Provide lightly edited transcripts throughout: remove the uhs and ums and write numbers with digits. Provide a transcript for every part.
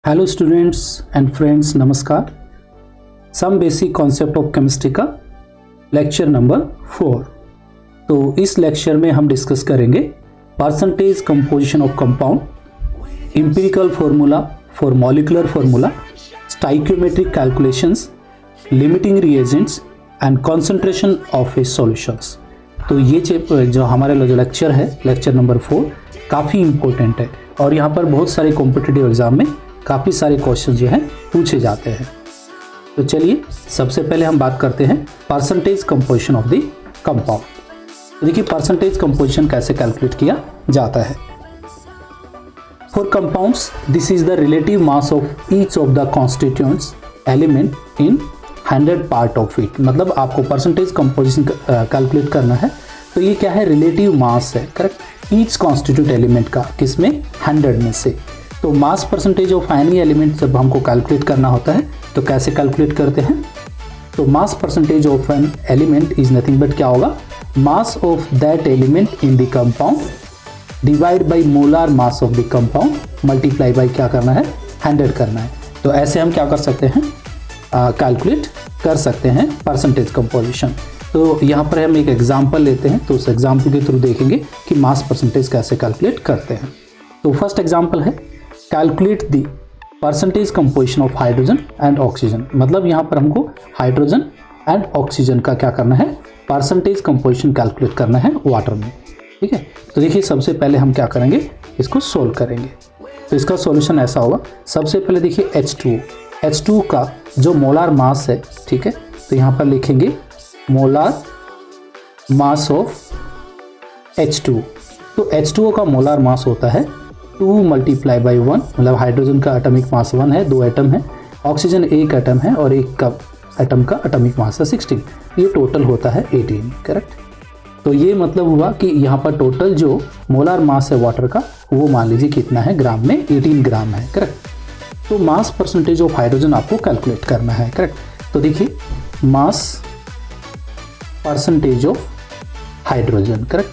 Hello students and friends, नमस्कार। Some basic concept of chemistry का lecture number 4। तो इस लेक्चर में हम डिस्कस करेंगे percentage composition of compound, empirical formula for molecular formula, stoichiometric calculations, limiting reagents and concentration of a solutions. तो ये जो हमारे जो लेक्चर है, लेक्चर नंबर 4, काफ़ी इंपॉर्टेंट है और यहाँ पर बहुत सारे कॉम्पिटिटिव एग्जाम में काफ़ी सारे क्वेश्चन जो हैं पूछे जाते हैं। तो चलिए सबसे पहले हम बात करते हैं percentage composition of the compound. तो देखिए परसेंटेज कंपोजिशन कैसे कैलकुलेट किया जाता है। For compounds this is the relative mass of each of the constituents element in 100 part of it. मतलब आपको परसेंटेज कंपोजिशन कैलकुलेट करना है तो ये क्या है, रिलेटिव मास है, करेक्ट, ईच कॉन्स्टिट्यूट एलिमेंट का, किसमें, 100 में से। तो mass percentage of any element जब हमको कैलकुलेट करना होता है तो कैसे कैलकुलेट करते हैं। तो mass percentage of an element is nothing but क्या होगा, mass of that element in the compound divide by molar mass of the compound multiply by क्या करना है, 100 करना है। तो ऐसे हम क्या कर सकते हैं, कैलकुलेट कर सकते हैं परसेंटेज कंपोजिशन। तो यहाँ पर हम एक एग्जांपल लेते हैं, तो उस एग्जांपल के थ्रू देखेंगे कि मास परसेंटेज कैसे कैलकुलेट करते हैं। तो फर्स्ट एग्जांपल है, calculate the percentage composition of hydrogen and oxygen. मतलब यहाँ पर हमको हाइड्रोजन एंड ऑक्सीजन का क्या करना है, परसेंटेज कंपोजिशन कैलकुलेट करना है वाटर में, ठीक है। तो देखिए सबसे पहले हम क्या करेंगे, इसको सोल्व करेंगे। तो इसका सॉल्यूशन ऐसा होगा, सबसे पहले देखिए H2 का जो मोलार मास है, ठीक है, तो यहाँ पर लिखेंगे मोलार मास ऑफ H2। तो H2O का मोलार मास होता है 2 मल्टीप्लाई बाई 1, मतलब हाइड्रोजन का एटॉमिक मास 1 है, 2 एटम है, ऑक्सीजन 1 एटम है और एक का एटम का एटॉमिक मास है 16, ये टोटल होता है 18, करेक्ट। तो ये मतलब हुआ कि यहाँ पर टोटल जो मोलार मास है वाटर का वो मान लीजिए कितना है, ग्राम में 18 ग्राम है, करेक्ट। तो मास परसेंटेज ऑफ हाइड्रोजन आपको कैलकुलेट करना है, करेक्ट। तो देखिए mass percentage of hydrogen, correct.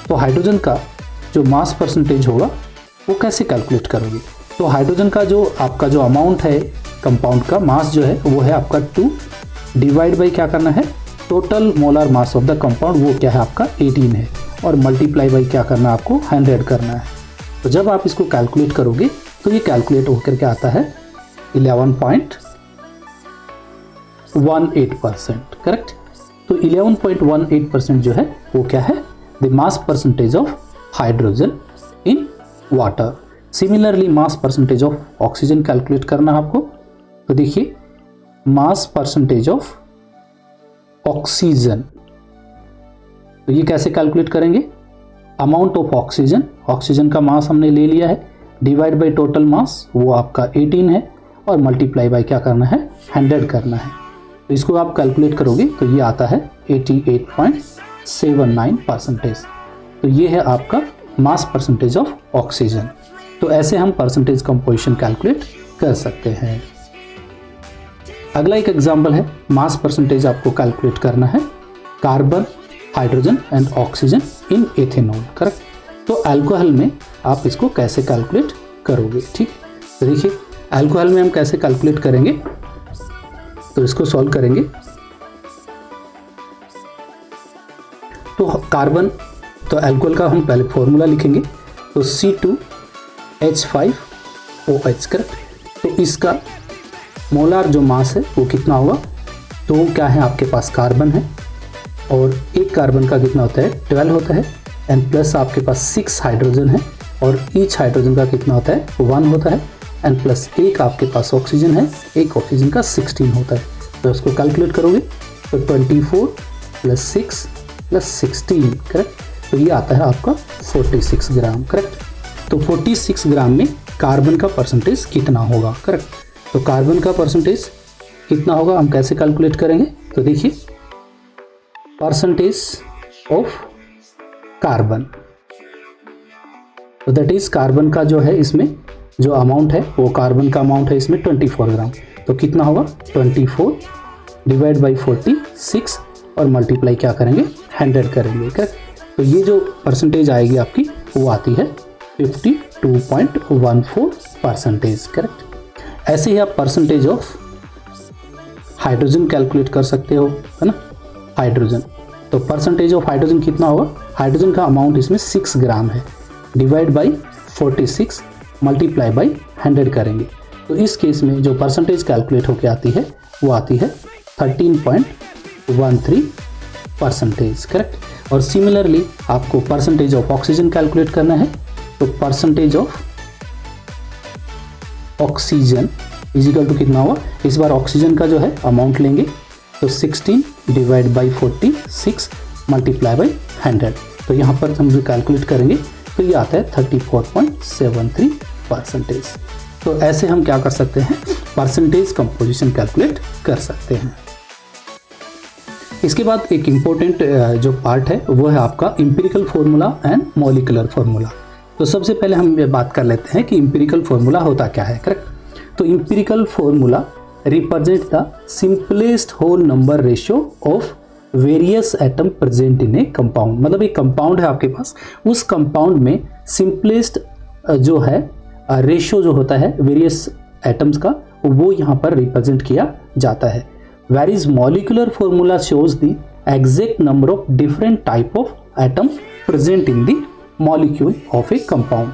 तो हाइड्रोजन का जो मास परसेंटेज होगा वो कैसे कैलकुलेट करोगे। तो हाइड्रोजन का जो आपका जो अमाउंट है कंपाउंड का मास जो है वो है आपका 2 डिवाइड बाई क्या करना है, total molar mass of the compound वो क्या है आपका 18 है, और मल्टीप्लाई बाई क्या करना है आपको 100 करना है। तो जब आप इसको कैलकुलेट करोगे तो ये कैलकुलेट होकर के आता है 11.18%, करेक्ट। तो 11.18% जो है वो क्या है, the mass percentage of hydrogen in water. Similarly mass percentage of oxygen calculate करना है आपको। तो देखिए मास परसेंटेज ऑफ ऑक्सीजन, तो ये कैसे कैलकुलेट करेंगे, अमाउंट ऑफ ऑक्सीजन, ऑक्सीजन का मास हमने ले लिया है, डिवाइड बाय टोटल मास वो आपका 18 है, और मल्टीप्लाई बाय क्या करना है, 100 करना है। तो इसको आप कैलकुलेट करोगे तो ये आता है 88.79%। तो ये है आपका मास परसेंटेज ऑफ ऑक्सीजन। तो ऐसे हम परसेंटेज कंपोजिशन कैलकुलेट कर सकते हैं। अगला एक एग्जांपल है, मास परसेंटेज आपको कैलकुलेट करना है carbon, hydrogen and oxygen in ethanol, correct. तो अल्कोहल में आप इसको कैसे कैलकुलेट करोगे, ठीक। तो देखिए अल्कोहल में हम कैसे कैलकुलेट करेंगे, तो इसको सॉल्व करेंगे। तो कार्बन, तो अल्कोहल का हम पहले फॉर्मूला लिखेंगे, तो C2H5OH, करेक्ट। तो इसका मोलार जो मास है वो कितना होगा, तो क्या है आपके पास कार्बन है और एक कार्बन का कितना होता है, 12 होता है, एंड प्लस आपके पास 6 हाइड्रोजन है और ईच हाइड्रोजन का कितना होता है, 1 होता है, एंड प्लस एक आपके पास ऑक्सीजन है, एक ऑक्सीजन का 16 होता है। तो इसको कैलकुलेट करोगे तो 24 + 6 + 16, करेक्ट। तो ये आता है आपका 46 ग्राम, करेक्ट। तो 46 ग्राम में कार्बन का परसेंटेज कितना होगा, करेक्ट। तो कार्बन का परसेंटेज कितना होगा, हम कैसे कैलकुलेट करेंगे, तो देखिए परसेंटेज ऑफ कार्बन, तो दैट इज कार्बन का जो है इसमें जो अमाउंट है वो कार्बन का अमाउंट है इसमें 24 ग्राम। तो कितना होगा, 24 डिवाइड बाई 46 और मल्टीप्लाई क्या करेंगे, 100 करेंगे, करेक्ट। तो ये जो परसेंटेज आएगी आपकी वो आती है 52.14%, करेक्ट। ऐसे ही आप परसेंटेज ऑफ हाइड्रोजन कैलकुलेट कर सकते हो, है ना। हाइड्रोजन, तो परसेंटेज ऑफ हाइड्रोजन कितना होगा, हाइड्रोजन का अमाउंट इसमें 6 ग्राम है, डिवाइड बाई 46 मल्टीप्लाई बाई 100 करेंगे, तो इस केस में जो परसेंटेज कैलकुलेट होकर आती है वो आती है 13.13%, करेक्ट। और सिमिलरली आपको परसेंटेज ऑफ ऑक्सीजन कैलकुलेट करना है, तो percentage of oxygen equal to कितना हुआ, इस बार ऑक्सीजन का जो है अमाउंट लेंगे, तो 16 डिवाइड बाई 46 मल्टीप्लाई बाई 100, तो यहाँ पर हम जो कैलकुलेट करेंगे तो ये आता है 34.73%। तो ऐसे हम क्या कर सकते हैं, परसेंटेज कंपोजिशन कैलकुलेट कर सकते हैं। इसके बाद एक इम्पोर्टेंट जो पार्ट है वो है आपका empirical formula and molecular formula. तो सबसे पहले हम ये बात कर लेते हैं कि इंपिरिकल फॉर्मूला होता क्या है, करेक्ट। तो empirical formula represent the simplest whole number ratio of various atom present in a compound. मतलब एक कंपाउंड है आपके पास, उस कंपाउंड में सिंपलेस्ट जो है रेशियो जो होता है वेरियस एटम्स का, वो यहाँ पर रिप्रेजेंट किया जाता है। Various molecular formula shows the exact number of different type of atom present in the molecule of A compound.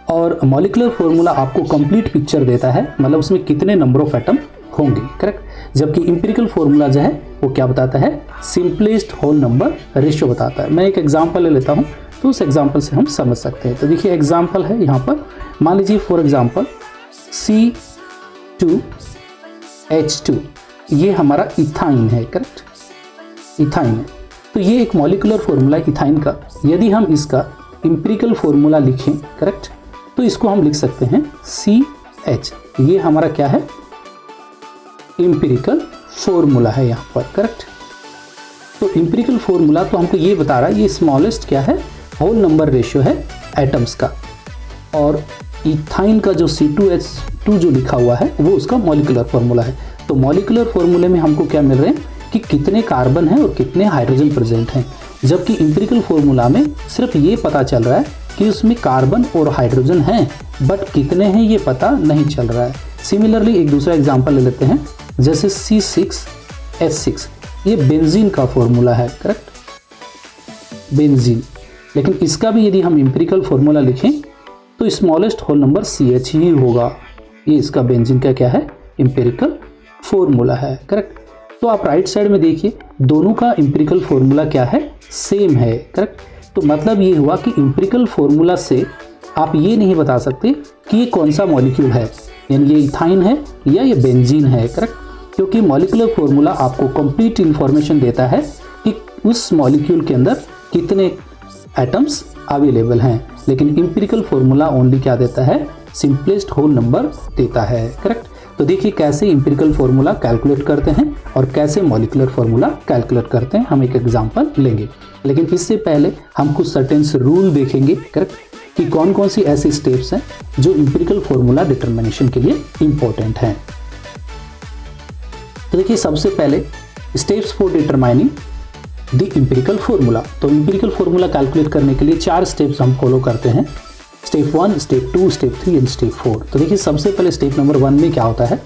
और मॉलिक्यूलर फॉर्मूला आपको कंप्लीट पिक्चर देता है, मतलब उसमें कितने नंबर ऑफ एटम होंगे, करेक्ट। जबकि इंपिरिकल फॉर्मूला जो है वो क्या बताता है, सिंपलेस्ट होल नंबर रेशियो बताता है। मैं एक एग्जांपल ले लेता हूँ, तो उस एग्जांपल से हम समझ सकते हैं। तो देखिए एग्जांपल है यहाँ पर, मान लीजिए फॉर एग्जांपल C2H2, ये हमारा इथाइन है, करेक्ट, इथाइन है। तो ये एक मॉलिक्यूलर फॉर्मूला है इथाइन का। यदि हम इसका इंपिरिकल फॉर्मूला लिखें, करेक्ट, तो इसको हम लिख सकते हैं CH, ये हमारा क्या है, इंपिरिकल फॉर्मूला है यहाँ पर, करेक्ट। तो इंपिरिकल फॉर्मूला तो हमको ये बता रहा है ये स्मॉलेस्ट क्या है, होल नंबर रेशियो है एटम्स का, और इथाइन का जो C2H2 जो लिखा हुआ है वो उसका मॉलिक्यूलर फॉर्मूला है। तो मॉलिक्यूलर फॉर्मूले में हमको क्या मिल रहे हैं कि कितने कार्बन हैं और कितने हाइड्रोजन प्रेजेंट हैं, जबकि इंपिरिकल फॉर्मूला में सिर्फ ये पता चल रहा है कि उसमें कार्बन और हाइड्रोजन हैं, बट कितने हैं ये पता नहीं चल रहा है। सिमिलरली एक दूसरा एग्जांपल ले लेते हैं, जैसे C6H6, ये बेंजीन का फॉर्मूला है, करेक्ट, बेंजीन। लेकिन इसका भी यदि हम इंपिरिकल फॉर्मूला लिखें तो स्मॉलेस्ट होल नंबर CH ही होगा। ये इसका बेंजीन का क्या है, इंपिरिकल फॉर्मूला है, करेक्ट। तो आप राइट साइड में देखिए दोनों का इंपिरिकल फॉर्मूला क्या है, सेम है, करेक्ट। तो मतलब ये हुआ कि इंपिरिकल फॉर्मूला से आप ये नहीं बता सकते कि ये कौन सा मॉलिक्यूल है, यानी ये इथाइन है या ये बेंजीन है, करेक्ट, क्योंकि मॉलिक्यूलर फॉर्मूला आपको कंप्लीट इंफॉर्मेशन देता है कि उस मॉलिक्यूल के अंदर कितने एटम्स अवेलेबल हैं, लेकिन इंपिरिकल फॉर्मूला ओनली क्या देता है, सिंपलेस्ट होल नंबर देता है, करेक्ट। तो देखिए कैसे इंपिरिकल फॉर्मूला कैलकुलेट करते हैं और कैसे मॉलिक्यूलर फॉर्मूला कैलकुलेट करते हैं, हम एक एग्जांपल लेंगे। लेकिन इससे पहले हम कुछ सर्टेन्स रूल देखेंगे, करेक्ट, कि कौन कौन सी ऐसी स्टेप्स हैं जो इंपिरिकल फॉर्मूला डिटरमिनेशन के लिए इंपॉर्टेंट हैं। तो देखिए सबसे पहले steps for determining the empirical formula. तो इंपिरिकल फॉर्मूला कैलकुलेट करने के लिए 4 स्टेप्स हम फॉलो करते हैं, step 1, step 2, step 3 and step 4। तो देखिए सबसे पहले स्टेप नंबर 1 में क्या होता है,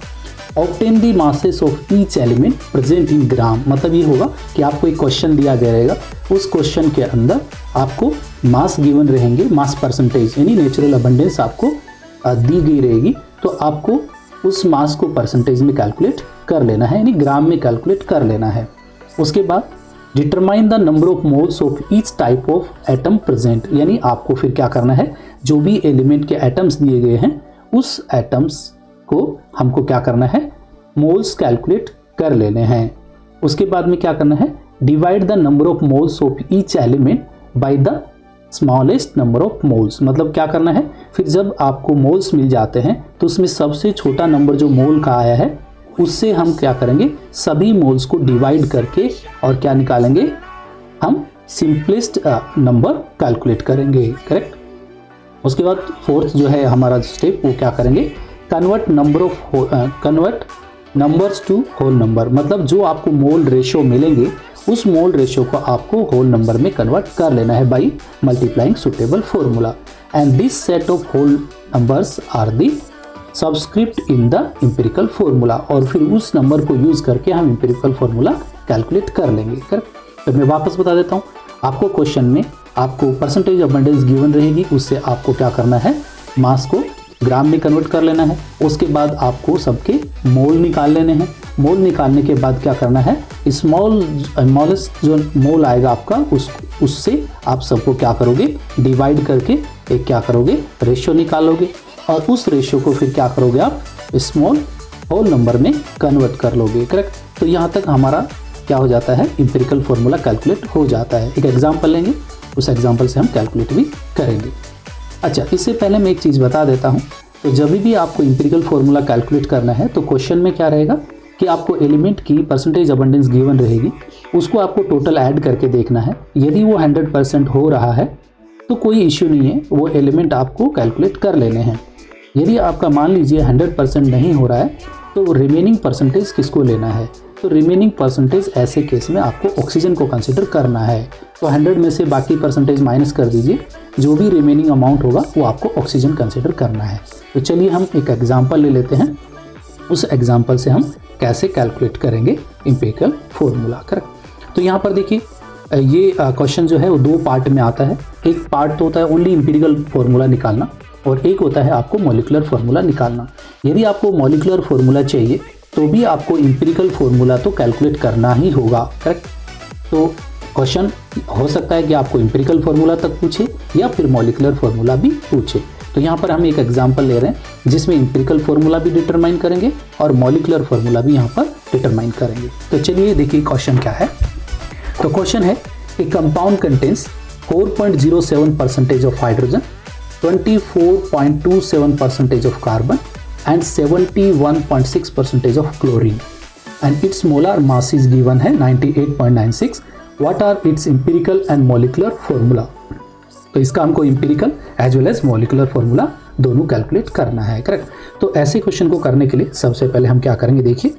obtain the masses of each element present in gram. मतलब ये होगा कि आपको एक क्वेश्चन दिया गया रहेगा, उस क्वेश्चन के अंदर आपको मास गिवन रहेंगे, मास परसेंटेज यानी नेचुरल अबंडेंस आपको दी गई रहेगी, तो आपको उस मास को परसेंटेज में कैलकुलेट कर लेना है, यानी ग्राम में कैलकुलेट कर लेना है। उसके बाद determine the number of moles of each type of atom present, यानी आपको फिर क्या करना है, जो भी एलिमेंट के एटम्स दिए गए हैं उस एटम्स को हमको क्या करना है, मोल्स कैलकुलेट कर लेने हैं। उसके बाद में क्या करना है, divide the number of moles of each element by the smallest number of moles. मतलब क्या करना है, फिर जब आपको मोल्स मिल जाते हैं तो उसमें सबसे छोटा नंबर जो मोल का आया है उससे हम क्या करेंगे, सभी मोल्स को डिवाइड करके और क्या निकालेंगे, हम सिंपलेस्ट नंबर कैलकुलेट करेंगे, करेक्ट। उसके बाद 4th जो है हमारा स्टेप वो क्या करेंगे, convert numbers to whole number. मतलब जो आपको मोल रेशियो मिलेंगे उस मोल रेशियो को आपको होल नंबर में कन्वर्ट कर लेना है by multiplying suitable formula. And this set of whole numbers are the subscript in the empirical formula, और फिर उस नंबर को यूज़ करके हम एम्पिरिकल फॉर्मूला कैलकुलेट कर लेंगे। करेक्ट। तो मैं वापस बता देता हूँ, आपको क्वेश्चन में आपको परसेंटेज अबंडेंस गिवन रहेगी, उससे आपको क्या करना है, मास को ग्राम में कन्वर्ट कर लेना है। उसके बाद आपको सबके मोल निकाल लेने हैं। मोल निकालने के बाद क्या करना है, स्मॉलेस्ट जो मोल आएगा आपका उससे आप सबको क्या करोगे, डिवाइड करके एक क्या करोगे, रेशियो निकालोगे, और उस रेशियो को फिर क्या करोगे, आप स्मॉल होल नंबर में कन्वर्ट कर लोगे। करेक्ट। तो यहाँ तक हमारा क्या हो जाता है, एम्पिरिकल फॉर्मूला कैलकुलेट हो जाता है। एक एग्जाम्पल लेंगे, उस एग्जाम्पल से हम कैलकुलेट भी करेंगे। अच्छा, इससे पहले मैं एक चीज़ बता देता हूँ। तो जब भी आपको एम्पिरिकल फॉर्मूला कैलकुलेट करना है तो क्वेश्चन में क्या रहेगा कि आपको एलिमेंट की परसेंटेज अबंडेंस गिवन रहेगी, उसको आपको टोटल ऐड करके देखना है। यदि वो 100% हो रहा है तो कोई इश्यू नहीं है, वो एलिमेंट आपको कैलकुलेट कर लेने हैं। यदि आपका मान लीजिए 100% नहीं हो रहा है तो रिमेनिंग परसेंटेज किसको लेना है, तो रिमेनिंग परसेंटेज ऐसे केस में आपको ऑक्सीजन को कंसिडर करना है। तो 100 में से बाकी परसेंटेज माइनस कर दीजिए, जो भी रिमेनिंग अमाउंट होगा वो आपको ऑक्सीजन कंसिडर करना है। तो चलिए हम एक एग्जांपल ले लेते हैं, उस एग्जांपल से हम कैसे कैलकुलेट करेंगे एम्पिरिकल फॉर्मूला। करेक्ट। तो यहाँ पर देखिए, ये क्वेश्चन जो है वो दो पार्ट में आता है। एक पार्ट तो होता है ओनली एम्पिरिकल फॉर्मूला निकालना, और एक होता है आपको मॉलिक्यूलर फार्मूला निकालना। यदि आपको मॉलिक्यूलर फार्मूला चाहिए तो भी आपको एम्पिरिकल फार्मूला तो कैलकुलेट करना ही होगा। करेक्ट। तो क्वेश्चन हो सकता है कि आपको एम्पिरिकल फार्मूला तक पूछे या फिर मॉलिक्यूलर फार्मूला भी पूछे। तो यहाँ पर हम एक एग्जांपल ले रहे हैं जिसमें एम्पिरिकल फार्मूला भी डिटरमाइन करेंगे और मॉलिक्यूलर फार्मूला भी यहाँ पर डिटरमाइन करेंगे। तो चलिए देखिए क्वेश्चन क्या है। तो क्वेश्चन है, ए compound contains 4.07% of hydrogen, 24.27% of carbon and 71.6% of chlorine, and its molar mass is given है 98.96. What are its empirical and molecular formula? तो इसका हमको empirical as well as molecular formula दोनों कैलकुलेट करना है। करेक्ट। तो ऐसे क्वेश्चन को करने के लिए सबसे पहले हम क्या करेंगे, देखिए,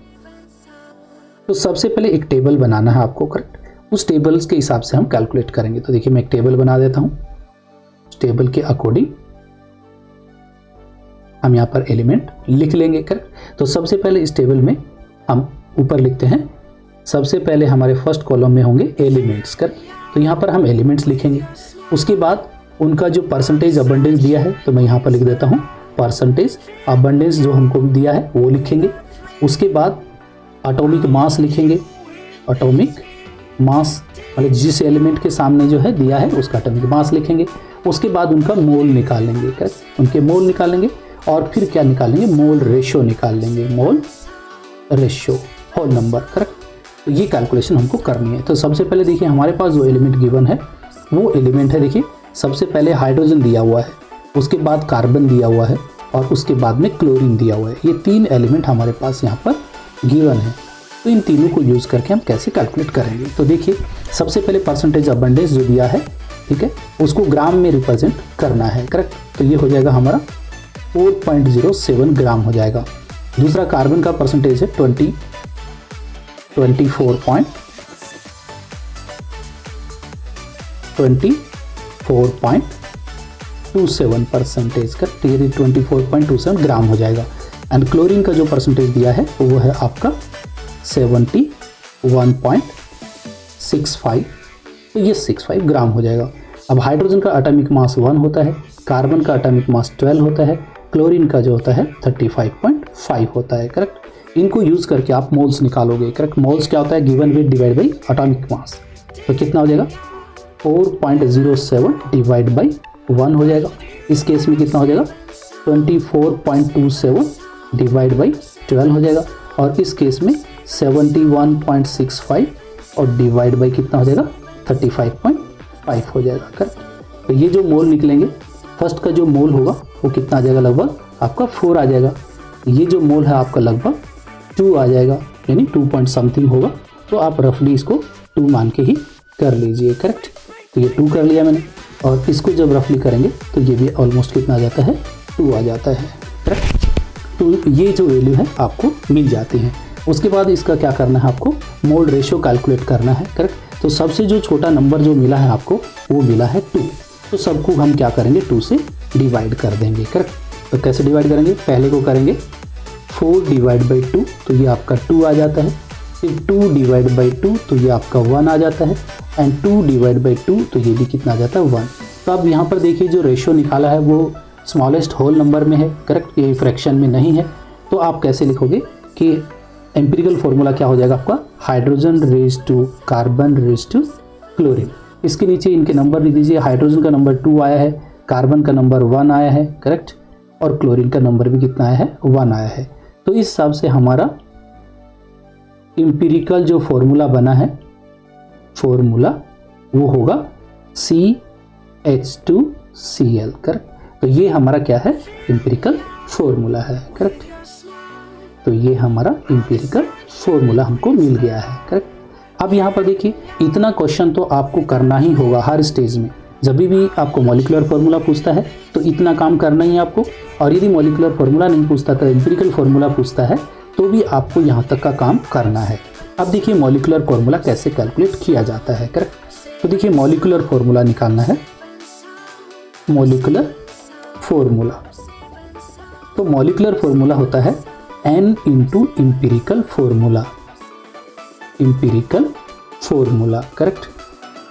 तो सबसे पहले एक टेबल बनाना है आपको। करेक्ट। उस टेबल्स के हिसाब से हम कैलकुलेट करेंगे। तो देखिए मैं एक टेबल बना देता हूँ, टेबल के अकॉर्डिंग हम यहाँ पर एलिमेंट लिख लेंगे। करेक्ट। तो सबसे पहले इस टेबल में हम ऊपर लिखते हैं, सबसे पहले हमारे फर्स्ट कॉलम में होंगे एलिमेंट्स। करेक्ट। तो यहाँ पर हम एलिमेंट्स लिखेंगे। उसके बाद उनका जो परसेंटेज अबंडेंस दिया है तो मैं यहाँ पर लिख देता हूँ परसेंटेज अबंडेंस जो हमको दिया है वो लिखेंगे। उसके बाद एटॉमिक मास लिखेंगे, एटॉमिक मास मतलब जिस एलिमेंट के सामने जो है दिया है उसका एटॉमिक मास लिखेंगे। उसके बाद उनका मोल निकालेंगे। करेक्ट। उनके मोल निकालेंगे और फिर क्या निकालेंगे, मोल रेशियो निकाल लेंगे, mole ratio whole number. Correct. तो ये कैलकुलेशन हमको करनी है। तो सबसे पहले देखिए हमारे पास जो एलिमेंट गिवन है वो एलिमेंट है, देखिए सबसे पहले हाइड्रोजन दिया हुआ है, उसके बाद कार्बन दिया हुआ है और उसके बाद में क्लोरीन दिया हुआ है। ये तीन एलिमेंट हमारे पास यहाँ पर गिवन है। तो इन तीनों को यूज़ करके हम कैसे कैलकुलेट करेंगे। तो देखिए सबसे पहले परसेंटेज अबंडेंस जो दिया है, ठीक है, उसको ग्राम में रिप्रेजेंट करना है। करेक्ट। तो ये हो जाएगा हमारा 4.07 ग्राम हो जाएगा। दूसरा कार्बन का परसेंटेज है 24.27% का, 24.27 ग्राम हो जाएगा। एंड क्लोरीन का जो परसेंटेज दिया है वो है आपका 71.65, तो ये 65 ग्राम हो जाएगा। अब हाइड्रोजन का एटॉमिक मास 1 होता है, कार्बन का एटॉमिक मास 12 होता है, क्लोरीन का जो होता है 35.5 होता है। करेक्ट। इनको यूज़ करके आप मोल्स निकालोगे। करेक्ट। मोल्स क्या होता है, given weight divide by atomic mass. तो कितना हो जाएगा, 4.07 डिवाइड बाई 1 हो जाएगा। इस केस में कितना हो जाएगा, 24.27 डिवाइड बाई 12 हो जाएगा। और इस केस में 71.65 और डिवाइड बाई कितना हो जाएगा, 35.5 हो जाएगा। करेक्ट। तो ये जो मोल निकलेंगे, फर्स्ट का जो मोल होगा वो कितना आ जाएगा, लगभग आपका 4 आ जाएगा। ये जो मोल है आपका लगभग 2 आ जाएगा, यानी 2 पॉइंट समथिंग होगा। तो आप रफली इसको 2 मान के ही कर लीजिए। करेक्ट। तो ये 2 कर लिया मैंने, और इसको जब रफली करेंगे तो ये भी ऑलमोस्ट कितना आ जाता है, 2 आ जाता है। करेक्ट। तो ये जो वैल्यू है आपको मिल जाती है। उसके बाद इसका क्या करना है, आपको मोल रेशियो कैलकुलेट करना है। करेक्ट। तो सबसे जो छोटा नंबर जो मिला है आपको वो मिला है 2। तो सबको हम क्या करेंगे, 2 से डिवाइड कर देंगे। करेक्ट। तो कैसे डिवाइड करेंगे, पहले को करेंगे 4 डिवाइड बाई 2 तो ये आपका 2 आ जाता है, फिर 2 डिवाइड बाई 2 तो ये आपका 1 आ जाता है, एंड 2 डिवाइड बाई 2 तो ये भी कितना आ जाता है 1। तो अब यहाँ पर देखिए जो रेशियो निकाला है वो स्मॉलेस्ट होल नंबर में है, करेक्ट, ये फ्रैक्शन में नहीं है। तो आप कैसे लिखोगे कि एम्पिरिकल फॉर्मूला क्या हो जाएगा आपका, hydrogen raise to carbon raise to chlorine. इसके नीचे इनके नंबर लिख दीजिए, हाइड्रोजन का नंबर 2 आया है, कार्बन का नंबर 1 आया है, करेक्ट, और क्लोरीन का नंबर भी कितना आया है 1 आया है। तो इस हिसाब से हमारा एम्पिरिकल जो फॉर्मूला बना है, फॉर्मूला वो होगा CH2Cl, करेक्ट। तो ये हमारा क्या है, एम्पिरिकल फॉर्मूला है, करेक्ट। तो ये हमारा एम्पिरिकल फॉर्मूला हमको मिल गया है, करेक्ट। अब यहाँ पर देखिए इतना क्वेश्चन तो आपको करना ही होगा हर स्टेज में। जब भी आपको मॉलिक्यूलर फार्मूला पूछता है तो इतना काम करना ही आपको, और यदि मॉलिक्यूलर फार्मूला नहीं पूछता तो एम्पिरिकल फार्मूला पूछता है तो भी आपको यहाँ तक का काम करना है। अब देखिए मॉलिक्यूलर फार्मूला कैसे कैलकुलेट किया जाता है, करेक्ट। तो देखिए मॉलिक्यूलर फार्मूला निकालना है, मॉलिक्यूलर फार्मूला, तो मॉलिक्यूलर फार्मूला होता है N into empirical formula, empirical formula, correct.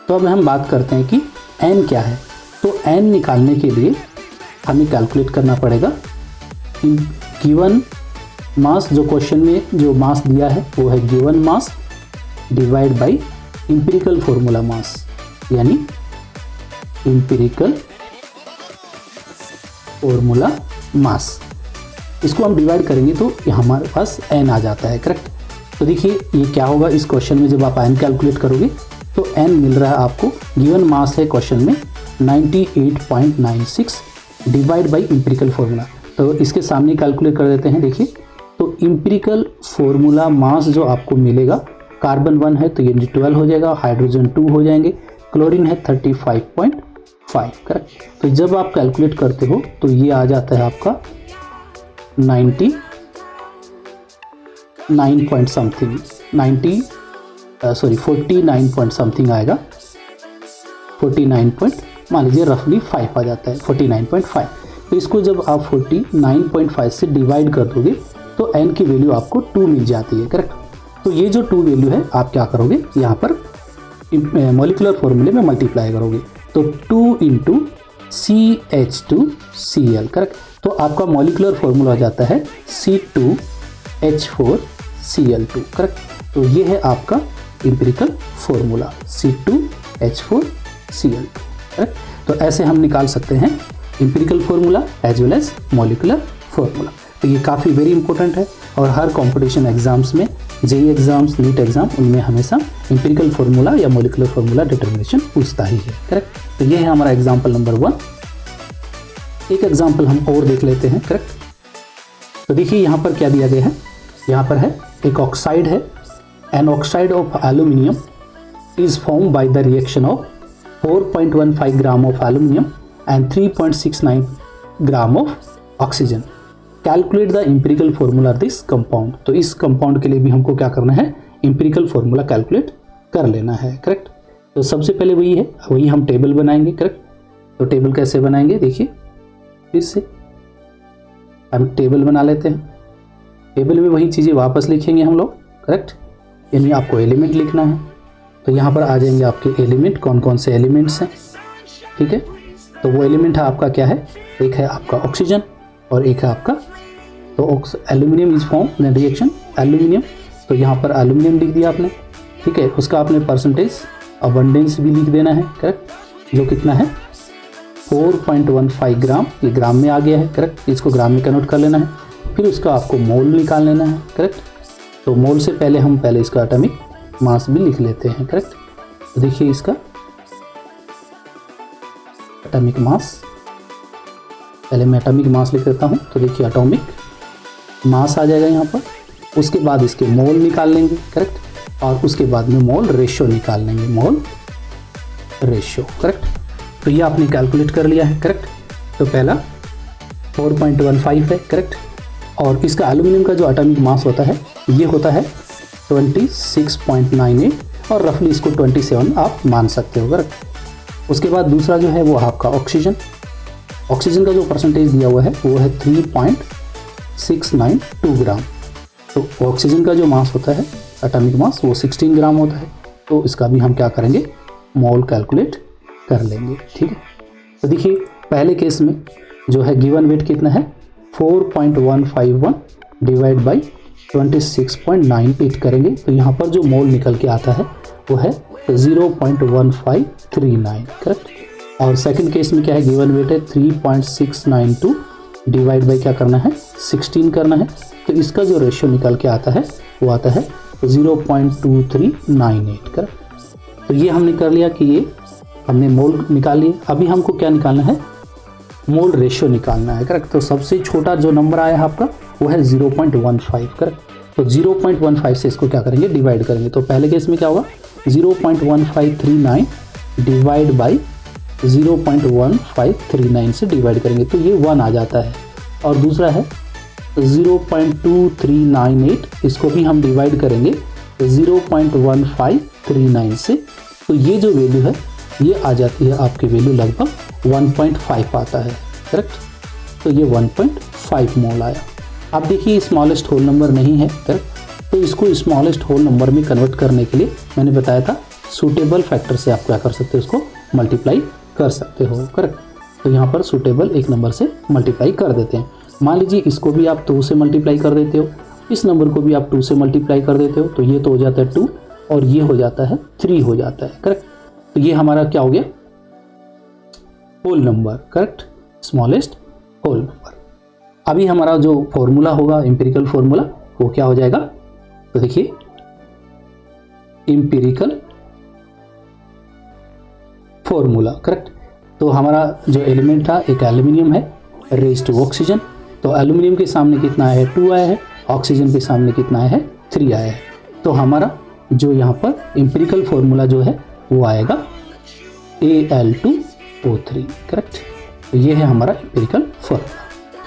तो अब हम बात करते हैं कि N क्या है। तो N निकालने के लिए हमें कैलकुलेट करना पड़ेगा गिवन मास, जो क्वेश्चन में जो मास दिया है वो है given mass divide by empirical formula mass, यानी एम्पिरिकल फार्मूला मास। इसको हम डिवाइड करेंगे तो हमारे पास N आ जाता है, करेक्ट। तो देखिए ये क्या होगा, इस क्वेश्चन में जब आप N कैलकुलेट करोगे तो N मिल रहा है आपको, गिवन मास है क्वेश्चन में 98.96 डिवाइड बाय एम्पिरिकल फार्मूला। तो इसके सामने कैलकुलेट कर देते हैं, देखिए। तो एम्पिरिकल फार्मूला मास जो आपको मिलेगा, कार्बन 1 है तो ये 12 हो जाएगा, हाइड्रोजन 2 हो जाएंगे, क्लोरीन है 35.5, करेक्ट। तो जब आप कैलकुलेट करते हो तो ये आ जाता है आपका 49 पॉइंट समथिंग, 49 पॉइंट समथिंग आएगा, 49 पॉइंट मान लीजिए रफली 5 आ जाता है, 49.5। तो इसको जब आप 49.5 से डिवाइड कर दोगे तो n की वैल्यू आपको 2 मिल जाती है, करेक्ट। तो ये जो 2 वैल्यू है आप क्या करोगे, यहाँ पर मॉलिक्यूलर फॉर्मूले में मल्टीप्लाई करोगे, तो 2 इंटू CH2Cl, करेक्ट। तो आपका मॉलिक्यूलर फॉर्मूला हो जाता है C2H4Cl2, करेक्ट। तो ये है आपका एम्पिरिकल फॉर्मूला C2H4Cl2, करेक्ट। तो ऐसे हम निकाल सकते हैं empirical formula as well as molecular formula. तो ये काफ़ी वेरी इंपॉर्टेंट है और हर कंपटीशन एग्जाम्स में, जेई एग्जाम्स, नीट एग्जाम, उनमें हमेशा एम्पिरिकल फॉर्मूला या मॉलिक्यूलर फॉर्मूला डिटर्मिनेशन पूछता ही है, करेक्ट। तो ये है हमारा एग्जाम्पल नंबर 1। एक एग्जाम्पल हम और देख लेते हैं, करेक्ट। तो देखिए यहाँ पर क्या दिया गया है, यहाँ पर है एक ऑक्साइड है, an oxide of aluminium is form by the reaction of 4.15 gram of aluminium and 3.69 gram of oxygen. Calculate the empirical formula this compound. तो इस कंपाउंड के लिए भी हमको क्या करना है, एम्पिरिकल फॉर्मूला कैलकुलेट कर लेना है, करेक्ट। तो सबसे पहले वही हम टेबल बनाएंगे, करेक्ट। तो टेबल कैसे बनाएंगे, देखिए फिर से हम टेबल बना लेते हैं। टेबल में वही चीज़ें वापस लिखेंगे हम लोग, करेक्ट। यानी आपको एलिमेंट लिखना है, तो यहाँ पर आ जाएंगे आपके एलिमेंट, कौन कौन से एलिमेंट्स हैं, ठीक है। तो वो एलिमेंट है आपका क्या है, एक है आपका ऑक्सीजन और एक है आपका, तो aluminium is form in reaction aluminium, तो यहाँ पर एल्यूमिनियम लिख दिया आपने, ठीक है। उसका आपने परसेंटेज अबंडेंस भी लिख देना है, करेक्ट, जो कितना है 4.15 ग्राम, ये ग्राम में आ गया है, करेक्ट। इसको ग्राम में कन्वर्ट कर लेना है, फिर उसका आपको मोल निकाल लेना है, करेक्ट। तो मोल से पहले हम इसका एटॉमिक मास भी लिख लेते हैं, करेक्ट। तो देखिए इसका एटॉमिक मास, पहले मैं एटॉमिक मास लिख देता हूँ। तो देखिए एटॉमिक मास आ जाएगा यहाँ पर, उसके बाद इसके मोल निकाल लेंगे, करेक्ट, और उसके बाद में मोल रेशियो निकाल लेंगे, मोल रेशियो, करेक्ट। तो ये आपने कैलकुलेट कर लिया है, करेक्ट। तो पहला 4.15 है, करेक्ट, और इसका एल्यूमिनियम का जो एटॉमिक मास होता है ये होता है 26.98 और रफली इसको 27 आप मान सकते हो, करेक्ट। उसके बाद दूसरा जो है वो आपका ऑक्सीजन, ऑक्सीजन का जो परसेंटेज दिया हुआ है वो है 3.692 ग्राम। तो ऑक्सीजन का जो मास होता है एटॉमिक मास वो 16 ग्राम होता है। तो इसका भी हम क्या करेंगे, मोल कैलकुलेट कर लेंगे। ठीक है, तो देखिए पहले केस में जो है गिवन वेट कितना है 4.151 डिवाइड बाई 26.98 करेंगे तो यहाँ पर जो मोल निकल के आता है वो है 0.1539 करेक्ट। और सेकंड केस में क्या है, गिवन वेट है 3.692 डिवाइड बाई क्या करना है 16 करना है। तो इसका जो रेशियो निकल के आता है वो आता है 0.2398 करेक्ट। तो ये हमने कर लिया कि ये हमने मोल निकाल लिए। अभी हमको क्या निकालना है, मोल रेशियो निकालना है करेक्ट। तो सबसे छोटा जो नंबर आया है आपका वो है 0.15 करेक्ट। तो 0.15 से इसको क्या करेंगे, डिवाइड करेंगे। तो पहले केस में क्या होगा 0.1539 डिवाइड बाई 0.1539 से डिवाइड करेंगे तो ये 1 आ जाता है। और दूसरा है 0.2398, इसको भी हम डिवाइड करेंगे 0.1539 से। तो ये जो वैल्यू है ये आ जाती है आपकी वैल्यू लगभग 1.5 आता है करेक्ट। तो ये 1.5 मोल आया। अब देखिए स्मॉलेस्ट होल नंबर नहीं है करेक्ट, तो इसको स्मॉलेस्ट होल नंबर में कन्वर्ट करने के लिए मैंने बताया था सूटेबल फैक्टर से आप क्या कर सकते हो, उसको मल्टीप्लाई कर सकते हो करेक्ट। तो यहाँ पर सूटेबल एक नंबर से मल्टीप्लाई कर देते हैं। मान लीजिए इसको भी आप 2 से मल्टीप्लाई कर देते हो, इस नंबर को भी आप 2 से मल्टीप्लाई कर देते हो, तो ये तो हो जाता है 2 और ये हो जाता है 3 हो जाता है करेक्ट। तो ये हमारा क्या हो गया, whole number correct, smallest whole number. अभी हमारा जो फॉर्मूला होगा एम्पिरिकल फॉर्मूला वो क्या हो जाएगा, तो देखिए एम्पिरिकल फॉर्मूला करेक्ट। तो हमारा जो एलिमेंट था एक एल्यूमिनियम है रेज्ड टू ऑक्सीजन। तो एल्यूमिनियम के सामने कितना आया है 2 आया है, ऑक्सीजन के सामने कितना आया है 3 आया है। तो हमारा जो यहाँ पर एम्पिरिकल फॉर्मूला जो है वो आएगा Al2O3 करेक्ट। तो ये है हमारा एम्पिरिकल फॉर्मूला।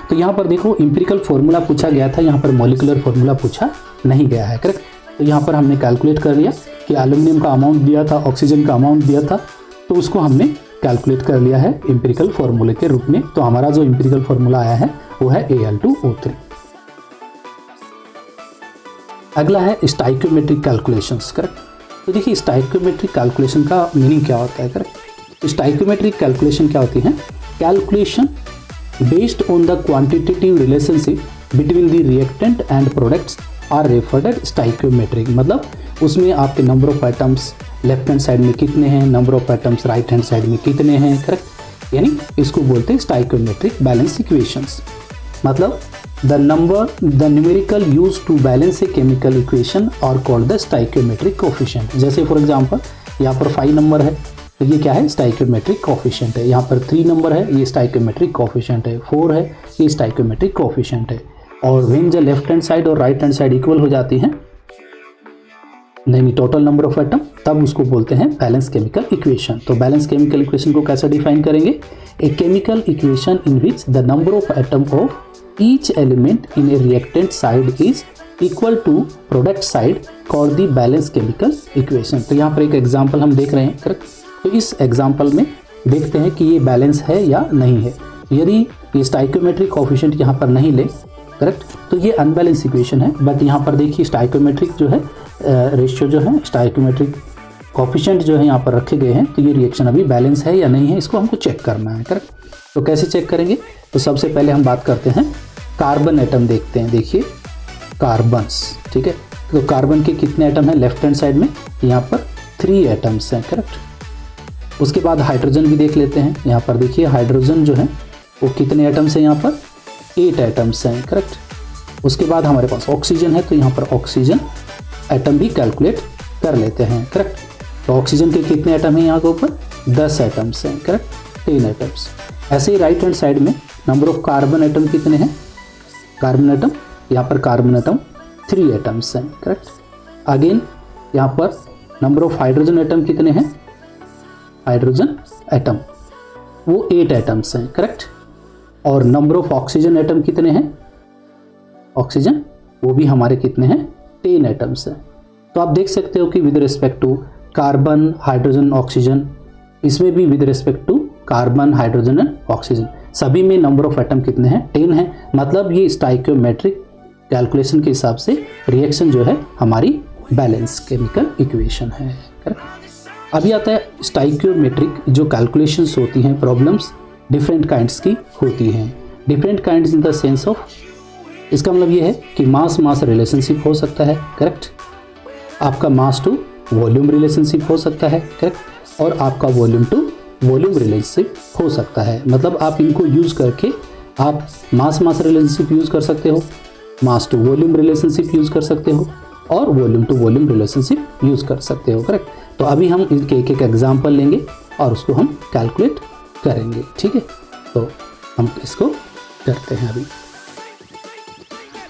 तो यहाँ पर देखो एम्पिरिकल फॉर्मूला पूछा गया था, यहाँ पर मॉलिक्यूलर फॉर्मूला पूछा नहीं गया है करेक्ट। तो यहाँ पर हमने कैलकुलेट कर लिया कि एल्यूमिनियम का अमाउंट दिया था, ऑक्सीजन का अमाउंट दिया था, तो उसको हमने कैलकुलेट कर लिया है एम्पिरिकल फॉर्मूले के रूप में। तो हमारा जो एम्पिरिकल फॉर्मूला आया है वो है Al2O3। अगला है स्टाइक्योमेट्रिक कैलकुलेशंस करेक्ट। तो देखिए स्टाइक्योमेट्रिक कैलकुलेशन का मीनिंग क्या होता है करेक्ट। स्टाइक्योमेट्रिक कैलकुलेशन क्या होती है, calculation based on the quantitative relationship between the reactant and products are referred as stoichiometric. मतलब उसमें आपके number of atoms left hand side में कितने हैं, number of atoms right hand side में कितने हैं करेक्ट, यानी इसको बोलते हैं स्टाइक्योमेट्रिक बैलेंस इक्वेशंस। मतलब the numerical use to balance a chemical equation और कॉल्ड द स्टाइक्योमेट्रिक कोफिशिएंट। जैसे फॉर एग्जांपल यहाँ पर 5 नंबर है तो ये क्या है, स्टाइक्योमेट्रिक कोफिशिएंट है। यहाँ पर 3 नंबर है, ये स्टाइक्योमेट्रिक कोफिशिएंट है। 4 है, ये स्टाइक्योमेट्रिक कोफिशिएंट है। और व्हेन जब लेफ्ट हैंड साइड और राइट हैंड साइड इक्वल हो जाती हैं, नहीं टोटल नंबर ऑफ एटम, तब उसको बोलते हैं बैलेंस केमिकल इक्वेशन। तो बैलेंस केमिकल इक्वेशन को कैसे डिफाइन करेंगे, a chemical equation in which the number of atom of each element in a reactant side is equal to product side called the balance chemical equation. तो यहाँ पर एक example हम देख रहे हैं करेक्ट। तो इस एग्जाम्पल में देखते हैं कि ये बैलेंस है या नहीं है। यदि ये स्टाइक्योमेट्रिक कोफिशिएंट यहाँ पर नहीं ले करेक्ट, तो ये अनबैलेंस इक्वेशन है। बट यहाँ पर देखिए स्टाइक्योमेट्रिक जो है रेशियो जो है, स्टाइक्योमेट्रिक कोफिशिएंट जो है यहाँ पर रखे गए हैं, तो ये रिएक्शन अभी बैलेंस है या नहीं है, इसको हमको चेक करना है करेक्ट। तो कैसे चेक करेंगे, तो सबसे पहले हम बात करते हैं कार्बन एटम देखते हैं। देखिए कार्बन्स, ठीक है। तो कार्बन के कितने एटम हैं लेफ्ट हैंड साइड में, यहाँ पर 3 एटम्स हैं करेक्ट। उसके बाद हाइड्रोजन भी देख लेते हैं। यहाँ पर देखिए हाइड्रोजन जो है वो कितने एटम्स हैं, यहाँ पर 8 एटम्स हैं करेक्ट। उसके बाद हमारे पास ऑक्सीजन है, तो यहाँ पर ऑक्सीजन एटम भी कैलकुलेट कर लेते हैं करेक्ट। तो ऑक्सीजन के कितने एटम हैं यहाँ के ऊपर, 10 एटम्स हैं करेक्ट, 10 एटम्स। ऐसे ही राइट हैंड साइड में नंबर ऑफ कार्बन एटम कितने हैं, कार्बन एटम, यहाँ पर कार्बन एटम 3 एटम्स हैं करेक्ट। अगेन यहाँ पर नंबर ऑफ हाइड्रोजन एटम कितने हैं, हाइड्रोजन एटम वो 8 एटम्स हैं करेक्ट। और नंबर ऑफ ऑक्सीजन एटम कितने हैं, ऑक्सीजन वो भी हमारे कितने हैं, 10 एटम्स हैं। तो आप देख सकते हो कि with respect to carbon hydrogen oxygen, इसमें भी with respect to carbon hydrogen and oxygen सभी में नंबर ऑफ एटम कितने हैं, 10 है। मतलब ये स्टाइकियोमेट्रिक कैलकुलेशन के हिसाब से रिएक्शन जो है हमारी बैलेंस केमिकल इक्वेशन है। करेक्ट। अभी आता है स्टाइकियोमेट्रिक जो कैलकुलेशंस होती हैं, प्रॉब्लम्स डिफरेंट काइंड्स की होती हैं। Different kinds in the sense of, इसका मतलब ये है कि मास मास रिलेशनशिप हो सकता है। करेक्ट। आपका मास टू वॉल्यूम रिलेशनशिप हो सकता है। करेक्ट। और आपका वॉल्यूम टू वॉल्यूम रिलेशनशिप हो सकता है। मतलब आप इनको यूज़ करके आप मास मास रिलेशनशिप यूज़ कर सकते हो, mass to volume relationship use कर सकते हो और volume to volume relationship use कर सकते हो। करेक्ट। तो अभी हम इनके एक एक एग्जाम्पल लेंगे और उसको हम कैलकुलेट करेंगे। ठीक है, तो हम इसको करते हैं। अभी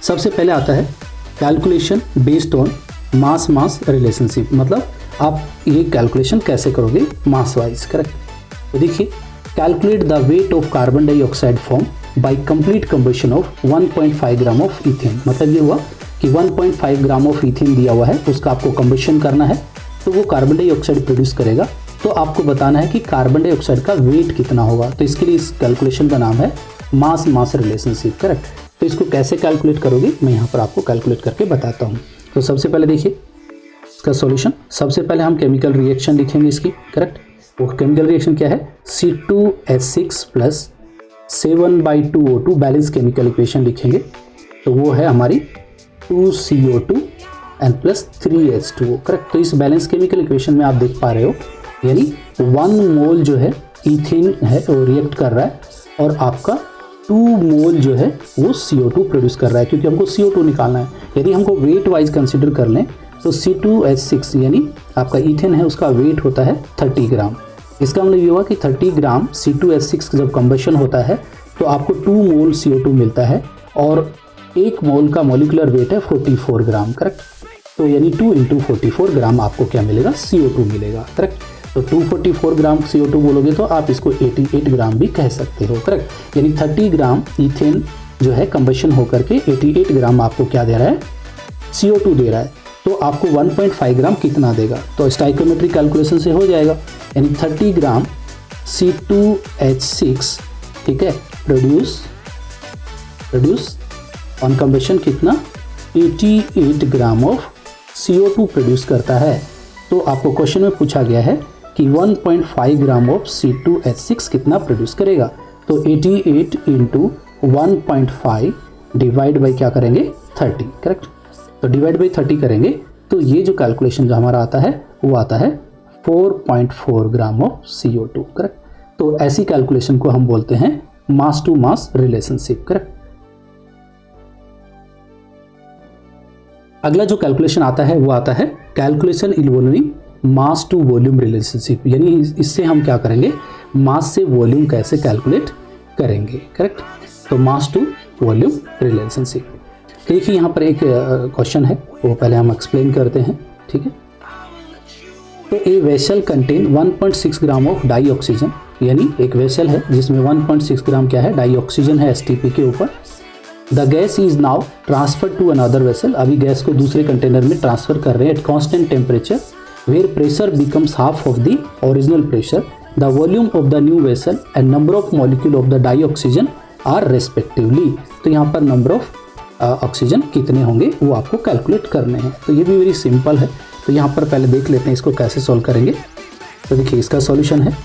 सबसे पहले आता है calculation based on mass mass relationship. मतलब आप ये कैलकुलेशन कैसे करोगे मास वाइज। करेक्ट। तो देखिए, calculate the weight of carbon dioxide form by complete combustion of 1.5 gram of ethane. मतलब ये हुआ कि 1.5 ग्राम ऑफ इथेन दिया हुआ है, उसका आपको कंबशन करना है तो वो कार्बन डाइऑक्साइड प्रोड्यूस करेगा। तो आपको बताना है कि कार्बन डाइऑक्साइड का वेट कितना होगा। तो इसके लिए इस कैलकुलेशन का नाम है मास मास रिलेशनशिप। करेक्ट। तो इसको कैसे कैलकुलेट करोगे मैं यहाँ पर आपको कैलकुलेट करके बताता हूँ। तो सबसे पहले देखिए इसका सॉल्यूशन। सबसे पहले हम केमिकल रिएक्शन लिखेंगे इसकी। करेक्ट। वो केमिकल रिएक्शन क्या है, C2H6 plus 7/2O2 balance chemical equation लिखेंगे। तो वो है हमारी 2CO2 and plus 3H2O। Correct. तो इस बैलेंस केमिकल इक्वेशन में आप देख पा रहे हो यानी 1 मोल जो है इथेन है वो रिएक्ट कर रहा है और आपका 2 मोल जो है वो CO2 प्रोड्यूस कर रहा है, क्योंकि हमको CO2 निकालना है। यदि हमको वेट वाइज कंसिडर कर लें तो C2H6 यानी आपका इथेन है उसका वेट होता है 30 ग्राम। इसका मतलब ये हुआ कि 30 ग्राम C2H6 जब कंबशन होता है तो आपको 2 मोल CO2 मिलता है और 1 मोल का मॉलिक्यूलर वेट है 44 ग्राम। करेक्ट। तो यानी 2 × 44 ग्राम आपको क्या मिलेगा, CO2 मिलेगा। करेक्ट। तो 244 ग्राम CO2 बोलोगे तो आप इसको 88 ग्राम भी कह सकते हो। करेक्ट। यानी 30 ग्राम इथेन जो है कंबशन होकर के 88 ग्राम आपको क्या दे रहा है, CO2 दे रहा है। तो आपको 1.5 ग्राम कितना देगा, तो स्टाइकियोमेट्रिक कैलकुलेशन से हो जाएगा। यानी 30 ग्राम C2H6 ठीक है प्रोड्यूस ऑन कंबशन कितना 88 ग्राम ऑफ CO2 प्रोड्यूस करता है। तो आपको क्वेश्चन में पूछा गया है कि 1.5 ग्राम ऑफ C2H6 कितना प्रोड्यूस करेगा। तो 88 × 1.5 डिवाइड बाई क्या करेंगे 30। करेक्ट। तो डिवाइड बाई 30 करेंगे तो ये जो कैलकुलेशन जो हमारा आता है वो आता है 4.4 ग्राम ऑफ CO2। करेक्ट। तो ऐसी कैलकुलेशन को हम बोलते हैं mass to mass relationship. Correct. अगला जो कैलकुलेशन आता है वो आता है calculation involving mass to volume relationship. यानी इससे हम क्या करेंगे, मास से वॉल्यूम कैसे कैलकुलेट करेंगे। करेक्ट। तो मास टू वॉल्यूम रिलेशनशिप। देखिए यहाँ पर एक क्वेश्चन है वो पहले हम एक्सप्लेन करते हैं। ठीक है। तो a vessel contain 1.6 gram of dioxygen. यानी एक वेसल है जिसमें 1.6 ग्राम क्या है, डाई ऑक्सीजन है STP के ऊपर। The gas is now transfer to another vessel. अभी गैस को दूसरे कंटेनर में ट्रांसफर कर रहे हैं at constant temperature where pressure becomes half of the original pressure. The volume of the new vessel and number of molecule of the dioxygen are respectively. तो यहाँ पर नंबर ऑफ ऑक्सीजन कितने होंगे वो आपको कैलकुलेट करने हैं। तो ये भी वेरी सिंपल है। तो यहाँ पर पहले देख लेते हैं इसको कैसे सॉल्व करेंगे। तो देखिए इसका सॉल्यूशन है,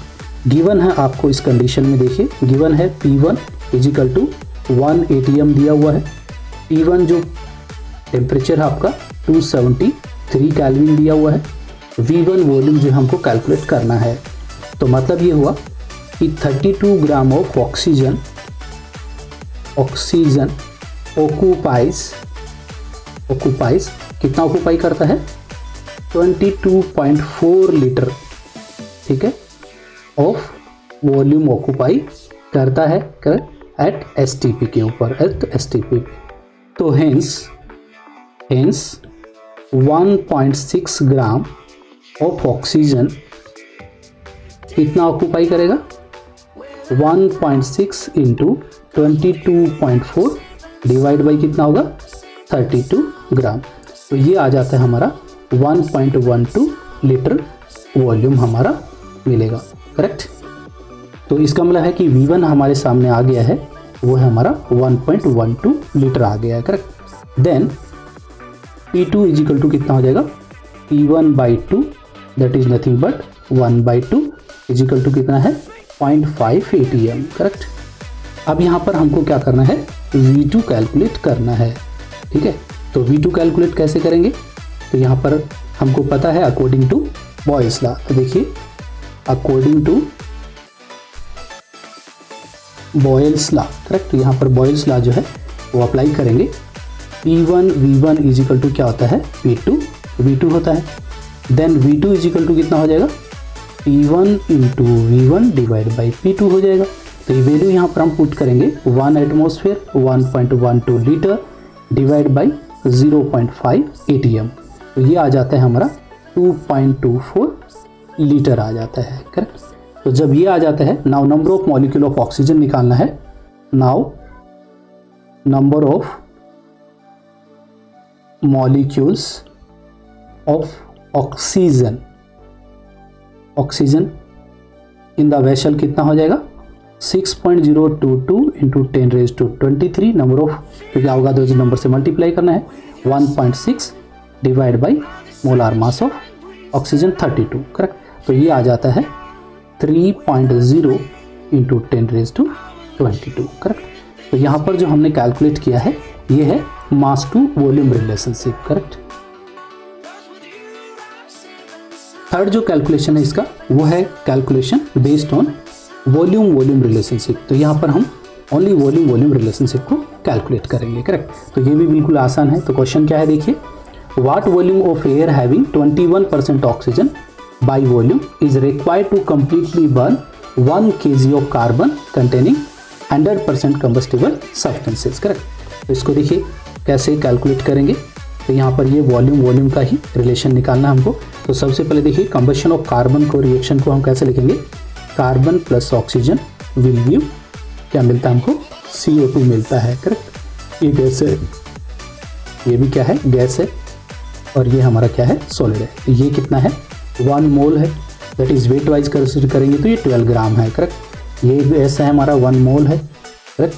गिवन है आपको इस कंडीशन में। देखिए गिवन है P1 = 1 ATM दिया हुआ है। T1 जो टेम्परेचर है आपका 273 केल्विन दिया हुआ है। V1 वॉल्यूम जो हमको कैलकुलेट करना है। तो मतलब ये हुआ कि 32 ग्राम ऑफ ऑक्सीजन ऑक्यूपाइज कितना ऑक्यूपाई करता है 22.4 लीटर। ठीक है, ऑफ वॉल्यूम ऑक्यूपाई करता है एट STP के ऊपर, एट STP। तो हेंस 1.6 ग्राम ऑफ ऑक्सीजन कितना ऑक्यूपाई करेगा 1.6 × 22.4 डिवाइड बाई कितना होगा 32 ग्राम। तो ये आ जाता है हमारा 1.12 लीटर वॉल्यूम हमारा मिलेगा। करेक्ट। तो इसका मतलब है कि V1 हमारे सामने आ गया है, वो है हमारा 1.12 लीटर आ गया है, correct. Then P2 is equal to कितना हो जाएगा, P1/2 that is nothing but 1/2 is equal to कितना है 0.5 ATM, करेक्ट। अब यहाँ पर हमको क्या करना है, V2 कैलकुलेट करना है, ठीक है। तो V2 कैलकुलेट कैसे करेंगे, तो यहाँ पर हमको पता है अकॉर्डिंग टू बॉयल्स लॉ। तो देखिए according to Boyle's law, correct. तो यहाँ पर बॉयल्स लॉ जो है वो अप्लाई करेंगे। P1 V1 is equal to क्या होता है, P2 V2 होता है। Then V2 is equal to कितना हो जाएगा, P1 into V1 divide by P2 हो जाएगा। तो ये वैल्यू यहाँ पर हम पुट करेंगे 1 atmosphere 1.12 litre divide by 0.5 ATM। तो ये आ जाता है हमारा 2.24 लीटर आ जाता है, करेक्ट। तो जब ये आ जाता है, now number of molecule of oxygen निकालना है। Now number of molecules of oxygen in the vessel कितना हो जाएगा, 6.022 इंटू 10⁻23 नंबर ऑफ, क्योंकि अवोगाद्रो नंबर से मल्टीप्लाई करना है, 1.6 divide by molar mass of oxygen 32, correct. तो ये आ जाता है 3.0 इंटू 10⁻22, करेक्ट। तो यहाँ पर जो हमने कैलकुलेट किया है ये है mass to volume relationship, correct. Third जो कैलकुलेशन है इसका वो है calculation based on volume relationship. तो यहाँ पर हम ओनली वॉल्यूम रिलेशनशिप को कैलकुलेट करेंगे, करेक्ट। तो ये भी बिल्कुल आसान है। तो क्वेश्चन क्या है देखिए, what volume of air having 21% oxygen by volume is required to completely burn 1 kg of carbon containing 100% combustible substances, correct. तो इसको देखिए कैसे कैलकुलेट करेंगे। तो यहाँ पर ये वॉल्यूम का ही रिलेशन निकालना है हमको। तो सबसे पहले देखिए कंबशन ऑफ कार्बन को, रिएक्शन को हम कैसे लिखेंगे, carbon plus oxygen will give क्या मिलता है हमको, CO2 मिलता है, करेक्ट। ये गैस है, ये भी क्या है, गैस है, और ये हमारा क्या है, सॉलिड है। तो ये कितना है, 1 मोल है, that is wait wise consider करेंगे तो ये 12 ग्राम है, करेक्ट। ये गैस है हमारा 1 मोल है, करेक्ट।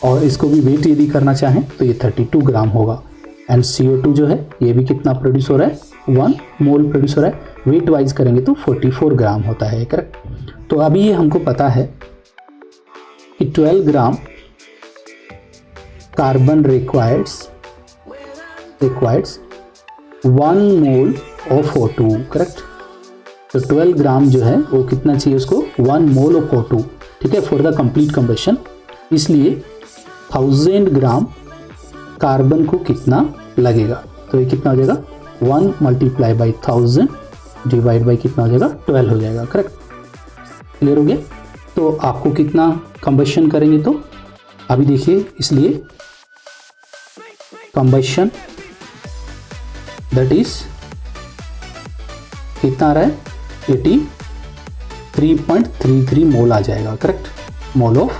और इसको भी वेट यदि करना चाहें तो ये 32 ग्राम होगा। एंड CO2 जो है ये भी कितना प्रोड्यूस हो रहा है, 1 मोल प्रोड्यूस हो रहा है। वेट वाइज करेंगे तो 44 ग्राम होता है, करेक्ट। तो अभी ये हमको पता है कि 12 gram carbon requires 1 mole of O2, correct. तो 12 ग्राम जो है वो कितना चाहिए उसको, 1 मोल ऑफ O2, ठीक है, फॉर द कंप्लीट कंबशन। इसलिए 1000 ग्राम कार्बन को कितना लगेगा, तो ये कितना हो जाएगा, 1 मल्टीप्लाई बाई 1000 डिवाइड बाई कितना हो जाएगा, 12 हो जाएगा, करेक्ट। क्लियर हो गया। तो आपको कितना कंबशन करेंगे, तो अभी देखिए, इसलिए कंबशन दैट इज कितना आ रहा है, 83.33 मोल आ जाएगा, करेक्ट। मोल ऑफ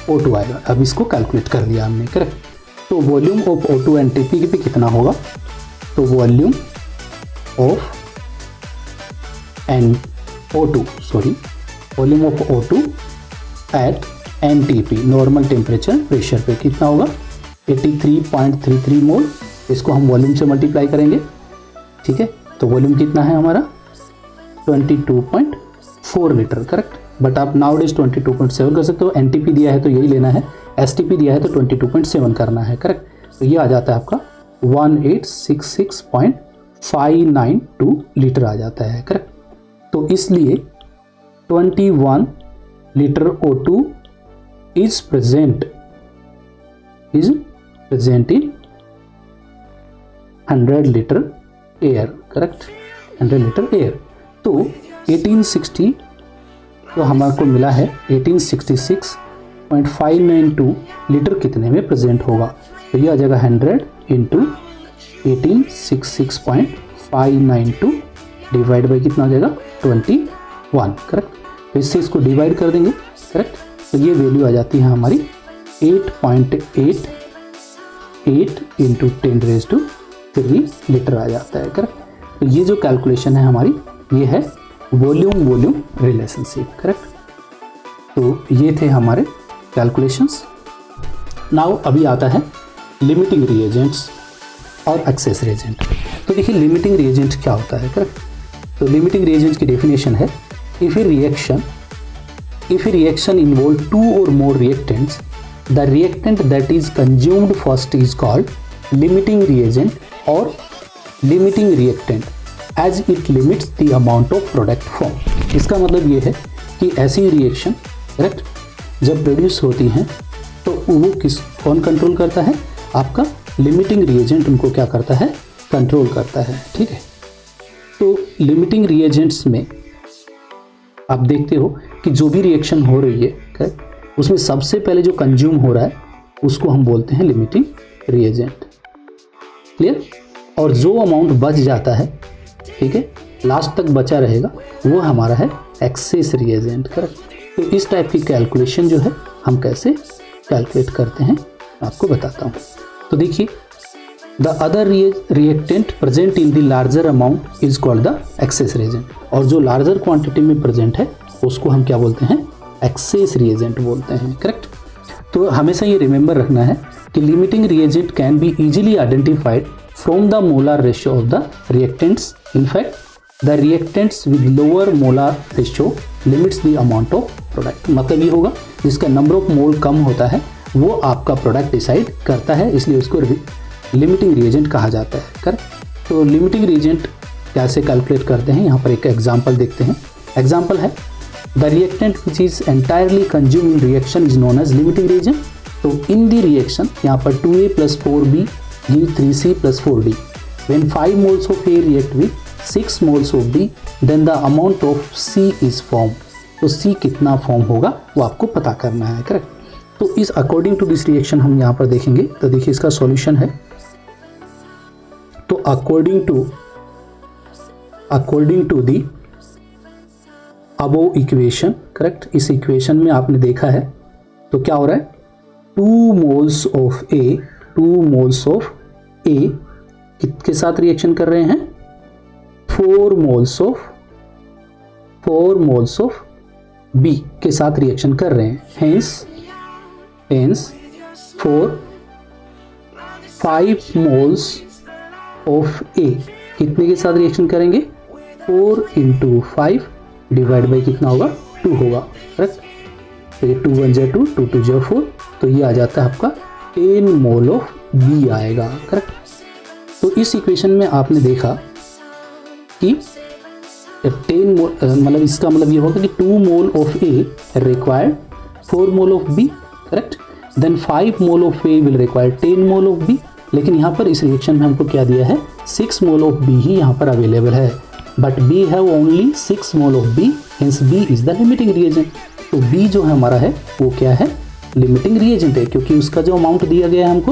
O2 आएगा। अब इसको कैलकुलेट कर दिया हमने, करेक्ट। तो वॉल्यूम ऑफ O2 एनटीपी पे कितना होगा, तो volume of volume of O2 at NTP normal temperature pressure पे कितना होगा, 83.33 मोल। इसको हम वॉल्यूम से मल्टीप्लाई करेंगे, ठीक है। तो वॉल्यूम कितना है हमारा, 22.4 लीटर, करेक्ट। बट आप नाउ डेज 22.7 कर सकते हो। NTP दिया है तो यही लेना है, STP दिया है तो 22.7 करना है, करेक्ट। तो ये आ जाता है आपका 1866.592 लीटर आ जाता है, करेक्ट। तो इसलिए 21 litre O2 is present in 100 litre air, correct, 100 litre air. तो 1860 तो हमारे को मिला है 1866.592 लीटर कितने में प्रेजेंट होगा, तो ये आ जाएगा 100 इंटू 1866.592 डिवाइड बाई कितना हो जाएगा, 21, करेक्ट। तो इससे इसको डिवाइड कर देंगे, करेक्ट। तो ये वैल्यू आ जाती है हमारी 8.88 इंटू 10⁻³ लीटर आ जाता है, करेक्ट। तो ये जो कैलकुलेशन है हमारी, ये है वॉल्यूम रिलेशनशिप, करेक्ट। तो ये थे हमारे कैलकुलेशंस। नाउ अभी आता है लिमिटिंग रिएजेंट्स और एक्सेस रिएजेंट। तो देखिए लिमिटिंग रिएजेंट क्या होता है, करेक्ट। तो लिमिटिंग रिएजेंट की डेफिनेशन है, if a reaction involve two or more reactants, the reactant that is consumed first is called limiting reagent और limiting reactant as it limits the amount of product form. इसका मतलब ये है कि ऐसी reaction, correct, जब produce होती हैं तो वो कौन कंट्रोल करता है, आपका लिमिटिंग रिएजेंट उनको क्या करता है, कंट्रोल करता है, ठीक है। तो लिमिटिंग रिएजेंट्स में आप देखते हो कि जो भी रिएक्शन हो रही है, करेक्ट, उसमें सबसे पहले जो कंज्यूम हो रहा है उसको हम बोलते हैं लिमिटिंग रिएजेंट, क्लियर। और जो अमाउंट बच जाता है, ठीक है, लास्ट तक बचा रहेगा, वो हमारा है एक्सेस रिएजेंट, करेक्ट। तो इस टाइप की कैलकुलेशन जो है हम कैसे कैलकुलेट करते हैं आपको बताता हूँ। तो देखिए, the other reactant present in the larger amount is called the access reagent, और जो लार्जर क्वांटिटी में प्रेजेंट है उसको हम क्या बोलते हैं, एक्सेस रिएजेंट बोलते हैं, करेक्ट। तो हमेशा ये रिमेंबर रखना है कि limiting reagent can be easily identified from the molar ratio of the reactants. In fact the reactants with lower molar ratio limits the amount of product. मतलब ये होगा जिसका नंबर ऑफ मोल कम होता है वो आपका प्रोडक्ट डिसाइड करता है, इसलिए उसको लिमिटिंग रिएजेंट कहा जाता है, करेक्ट। तो लिमिटिंग रिएजेंट कैसे कैलकुलेट करते हैं, यहाँ पर एक एग्जांपल देखते हैं। एग्जांपल है, the reactant which is entirely consume in reaction is known as limiting reagent. तो इन द रिएक्शन यहाँ पर 2A + 4B give 3C + 4D। When 5 moles of A react with 6 moles of B, then the amount of C is formed। तो C कितना form होगा वो आपको पता करना है, करेक्ट। तो इस अकॉर्डिंग टू दिस रिएक्शन हम यहाँ पर देखेंगे। तो देखिए इसका सॉल्यूशन है, तो according to the above equation, correct, इस इक्वेशन में आपने देखा है तो क्या हो रहा है, 2 moles of A किसके साथ रिएक्शन कर रहे हैं, 4 moles of B के साथ रिएक्शन कर रहे हैं। हेंस 5 moles of A कितने के साथ रिएक्शन करेंगे, 4 × 5 डिवाइड बाई कितना होगा, 2 होगा, करेक्ट। तो ये 2 × 1 = 2, 2 × 2 = 4, तो ये आ जाता है आपका 10 मोल ऑफ B आएगा, करेक्ट। तो इस इक्वेशन में आपने देखा कि 10 मोल, मतलब इसका मतलब ये होगा कि 2 mole of A required 4 mole of B, correct. Then 5 mole of A will require 10 mole of B। लेकिन यहाँ पर इस रिएक्शन में हमको क्या दिया है, 6 मोल ऑफ B ही यहाँ पर अवेलेबल है, but B have only 6 mole of B, hence B is the limiting reagent. तो B जो है हमारा है वो क्या है, लिमिटिंग रिएजेंट है, क्योंकि उसका जो अमाउंट दिया गया है हमको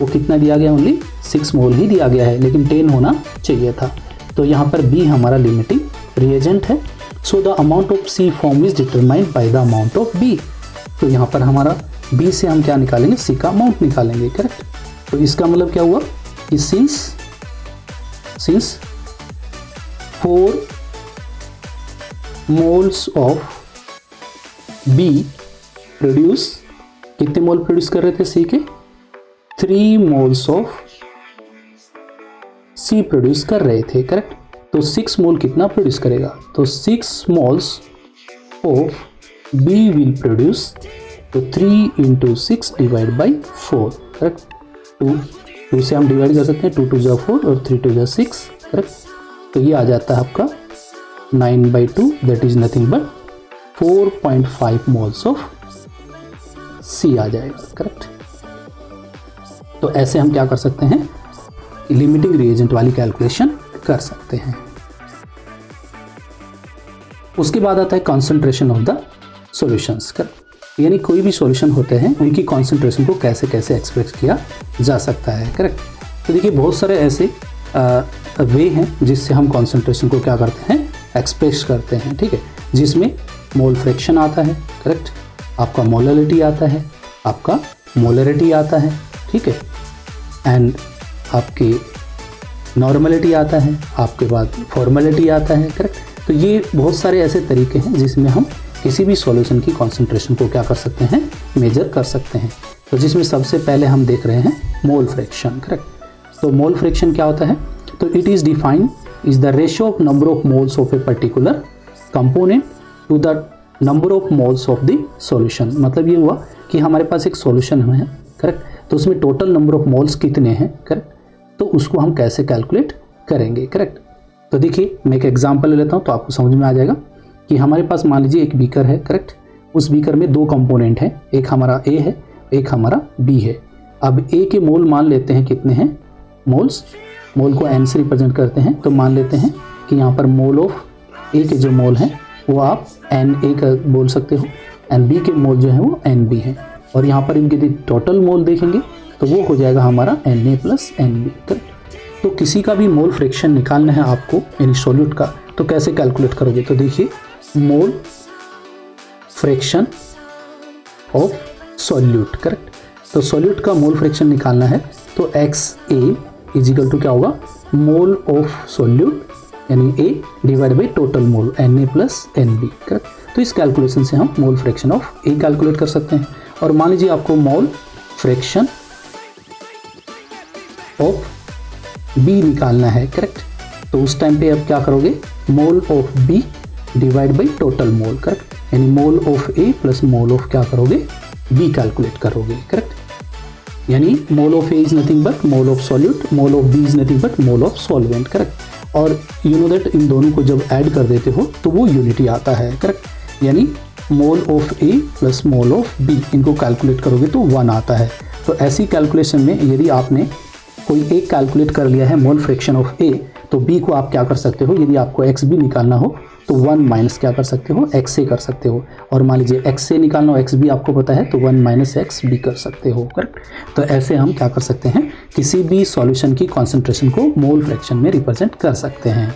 वो कितना दिया गया, ओनली 6 मोल ही दिया गया है, लेकिन 10 होना चाहिए था। तो यहाँ पर B हमारा लिमिटिंग रिएजेंट है। So the amount of C form is determined by the amount of B। तो यहाँ पर हमारा B से हम क्या निकालेंगे, C का अमाउंट निकालेंगे, करेक्ट। तो इसका मतलब क्या हुआ कि since 4 moles of B produce, कितने मोल प्रोड्यूस कर रहे थे C के, 3 मोल्स ऑफ C प्रोड्यूस कर रहे थे, करेक्ट। तो 6 मोल कितना प्रोड्यूस करेगा, तो 6 moles of B will produce, तो 3 × 6 डिवाइड बाई 4, करेक्ट। 2 से हम डिवाइड कर सकते हैं, 2 × 2 = 4 और 3 × 2 = 6, करेक्ट। तो ये आ जाता है आपका 9/2, that is nothing but 4.5 moles of C आ जाएगा, करेक्ट। तो ऐसे हम क्या कर सकते हैं, लिमिटिंग रिएजेंट वाली कैलकुलेशन कर सकते हैं। उसके बाद आता है concentration of the solutions, correct. यानी कोई भी सॉल्यूशन होते हैं उनकी कॉन्सेंट्रेशन को कैसे कैसे एक्सप्रेस किया जा सकता है, करेक्ट। तो देखिए बहुत सारे ऐसे वे हैं जिससे हम कॉन्सेंट्रेशन को क्या करते हैं, एक्सप्रेस करते हैं, ठीक है। जिसमें मोल फ्रैक्शन आता है, करेक्ट, आपका मोलरिटी आता है, आपका मोलरिटी आता है, ठीक है, एंड आपके नॉर्मलिटी आता है, आपके बाद फॉर्मेलिटी आता है, करेक्ट। तो ये बहुत सारे ऐसे तरीके हैं जिसमें हम किसी भी सॉल्यूशन की कॉन्सेंट्रेशन को क्या कर सकते हैं, मेजर कर सकते हैं। तो जिसमें सबसे पहले हम देख रहे हैं मोल फ्रैक्शन, करेक्ट। तो मोल फ्रैक्शन क्या होता है, तो it is defined is the ratio of number of moles of a particular component to the number of moles of the solution. मतलब ये हुआ कि हमारे पास एक सॉल्यूशन है, करेक्ट, तो उसमें टोटल नंबर ऑफ मोल्स कितने हैं, करेक्ट, तो उसको हम कैसे कैलकुलेट करेंगे, करेक्ट। तो देखिए मैं एक एग्जांपल ले लेता हूँ तो आपको समझ में आ जाएगा कि हमारे पास मान लीजिए एक बीकर है, करेक्ट। उस बीकर में दो कंपोनेंट हैं, एक हमारा ए है, एक हमारा बी है। अब ए के मोल मान लेते हैं कितने हैं, मोल्स, मोल को एन से रिप्रेजेंट करते हैं, तो मान लेते हैं कि यहाँ पर मोल ऑफ ए के जो मोल हैं वो आप एन ए का बोल सकते हो, एंड बी के मोल जो है वो एन बी हैं। और यहाँ पर इनके टोटल मोल देखेंगे तो वो हो जाएगा हमारा n A plus N B, correct. तो किसी का भी मोल फ्रैक्शन निकालना है आपको यानी सॉल्यूट का, तो कैसे कैलकुलेट करोगे, तो देखिए mole fraction of solute, correct. तो सॉल्यूट का मोल फ्रैक्शन निकालना है तो X A is equal to क्या होगा, मोल ऑफ सॉल्यूट यानी A divide by total mole N A plus N B, correct. तो इस कैलकुलेशन से हम mole fraction of A calculate कर सकते हैं। और मान लीजिए आपको मोल फ्रैक्शन ऑफ बी निकालना है, करेक्ट। तो उस टाइम पे आप क्या करोगे, mole of B divide by total mole, correct, यानी mole of A plus mole of क्या करोगे, बी कैलकुलेट करोगे, करेक्ट। यानी mole of A is nothing but mole of solute, mole of B is nothing but mole of solvent, correct. और you know that इन दोनों को जब add कर देते हो तो वो यूनिटी आता है, करेक्ट। यानी mole of A plus mole of B इनको कैलकुलेट करोगे तो 1 आता है। तो ऐसी कैलकुलेशन में यदि आपने कोई एक कैलकुलेट कर लिया है मोल फ्रैक्शन ऑफ ए, तो बी को आप क्या कर सकते हो, यदि आपको एक्स बी निकालना हो तो 1 माइनस क्या कर सकते हो, एक्स ए कर सकते हो। और मान लीजिए एक्स ए निकालना हो, एक्स बी आपको पता है तो 1 माइनस एक्स बी कर सकते हो, करेक्ट। तो ऐसे हम क्या कर सकते हैं, किसी भी सॉल्यूशन की कॉन्सेंट्रेशन को मोल फ्रैक्शन में रिप्रेजेंट कर सकते हैं।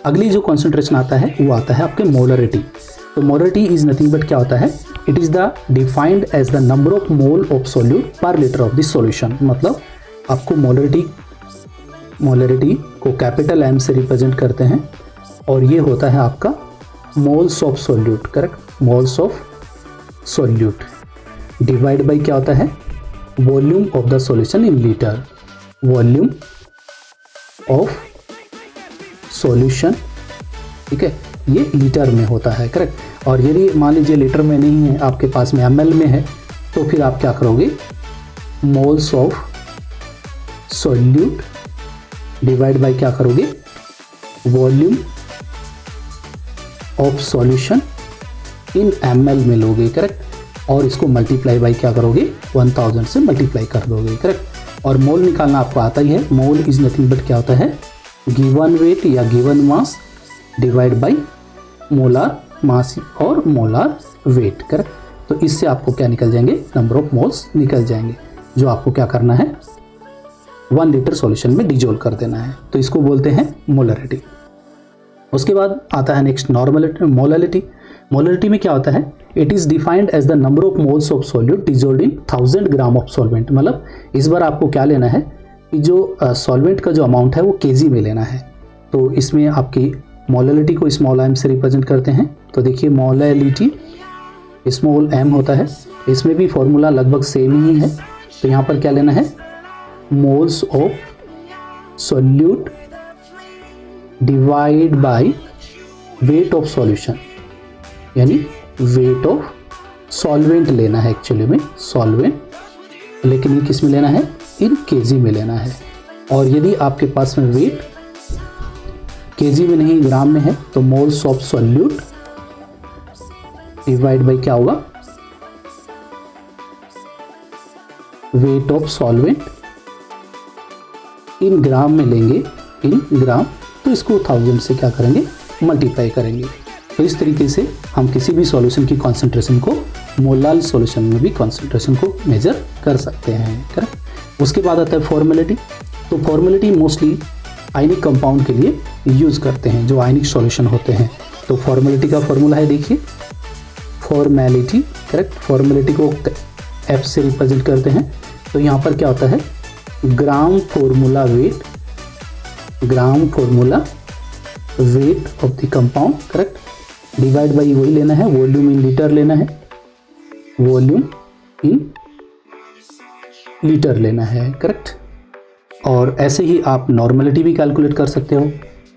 अगली जो कॉन्सेंट्रेशन आता है वो आता है आपके मोलरिटी। तो मोलरिटी इज नथिंग बट क्या होता है, it is the defined as the number of mole of solute per litre of this solution. मतलब आपको मोलरिटी को कैपिटल एम से रिप्रेजेंट करते हैं और ये होता है आपका moles of solute, correct, moles of solute divide by क्या होता है, volume of the solution in litre, volume of solution, ठीक है, ये लीटर में होता है, करेक्ट। और यदि मान लीजिए लीटर में नहीं है, आपके पास में ml में है, तो फिर आप क्या करोगे, moles of solute divide by क्या करोगे, volume of solution in ml में लोगे, करेक्ट। और इसको मल्टीप्लाई बाय क्या करोगे, 1000 से मल्टीप्लाई कर दोगे, करेक्ट। और मोल निकालना आपको आता ही है, मोल इज नथिंग बट क्या होता है, गिवन वेट या given mass divide by molar mass और मोलार वेट, करेक्ट। तो इससे आपको क्या निकल जाएंगे, नंबर ऑफ मोल्स निकल जाएंगे, जो आपको क्या करना है, 1 लीटर सॉल्यूशन में डिजोल्व कर देना है। तो इसको बोलते हैं मोलरिटी। उसके बाद आता है नेक्स्ट मोलरिटी। मोलरिटी में क्या होता है, it is defined as the number of moles of solute dissolve in 1000 gram of solvent. मतलब इस बार आपको क्या लेना है कि जो सॉल्वेंट का जो अमाउंट है वो केजी में लेना है। तो इसमें आपकी मोलरिटी को स्मॉल एम से रिप्रेजेंट करते हैं। तो देखिए मोलरिटी स्मॉल एम होता है, इसमें भी फॉर्मूला लगभग सेम ही है। तो यहाँ पर क्या लेना है, moles of solute divide by weight of solution, यानी वेट ऑफ सॉल्वेंट लेना है एक्चुअली में, सॉल्वेंट, लेकिन ये किस में लेना है, इन केजी में लेना है। और यदि आपके पास में वेट केजी में नहीं ग्राम में है, तो moles of solute divide by क्या होगा, वेट ऑफ सॉल्वेंट इन ग्राम में लेंगे, इन ग्राम, तो इसको 1000 से क्या करेंगे, मल्टीप्लाई करेंगे। तो इस तरीके से हम किसी भी सॉल्यूशन की कॉन्सेंट्रेशन को, मोलार सॉल्यूशन में भी कॉन्सेंट्रेशन को मेजर कर सकते हैं, करेक्ट। उसके बाद आता है फॉर्मेलिटी। तो फॉर्मेलिटी मोस्टली आयनिक कंपाउंड के लिए यूज़ करते हैं, जो आयनिक सॉल्यूशन होते हैं। तो फॉर्मेलिटी का फॉर्मूला है, देखिए फॉर्मेलिटी, करेक्ट। फॉर्मेलिटी को एफ से रिप्रेजेंट करते हैं। तो यहाँ पर क्या होता है, gram formula wait, gram formula weight of the compound, correct. Divide by वही लेना है, वॉल्यूम इन लीटर लेना है, वॉल्यूम इन लीटर लेना है, करेक्ट। और ऐसे ही आप नॉर्मलिटी भी कैलकुलेट कर सकते हो।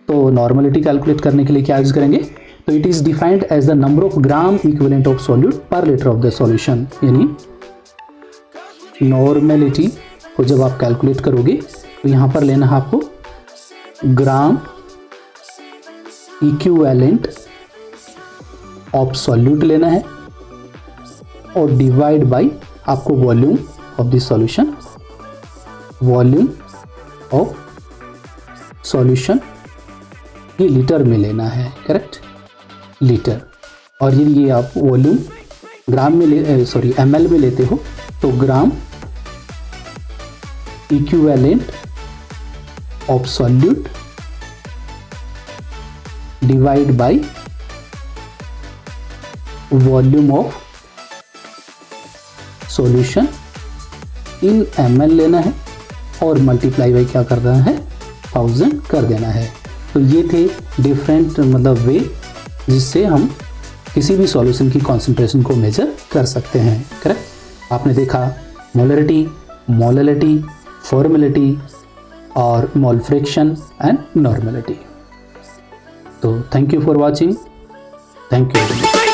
तो नॉर्मलिटी कैलकुलेट करने के लिए क्या यूज करेंगे, तो it is defined as the number of gram equivalent of solute per litre of the solution. यानी नॉर्मलिटी को जब आप कैलकुलेट करोगे तो यहां पर लेना है आपको ग्राम इक्विवेलेंट ऑफ सॉल्यूट लेना है और डिवाइड बाय आपको volume of the solution, volume of solution ये लीटर में लेना है, करेक्ट, लीटर। और ये आप वॉल्यूम ग्राम में ml में लेते हो तो ग्राम equivalent of solute divide by volume of solution in ml लेना है और मल्टीप्लाई बाई क्या कर देना है, 1000 कर देना है। तो ये थे डिफरेंट मतलब वे जिससे हम किसी भी सॉल्यूशन की कॉन्सेंट्रेशन को मेजर कर सकते हैं, करेक्ट। आपने देखा मोलरिटी, मोललिटी, फॉर्मेलिटी और मोल फ्रैक्शन एंड नॉर्मलिटी। तो thank you for watching, thank you.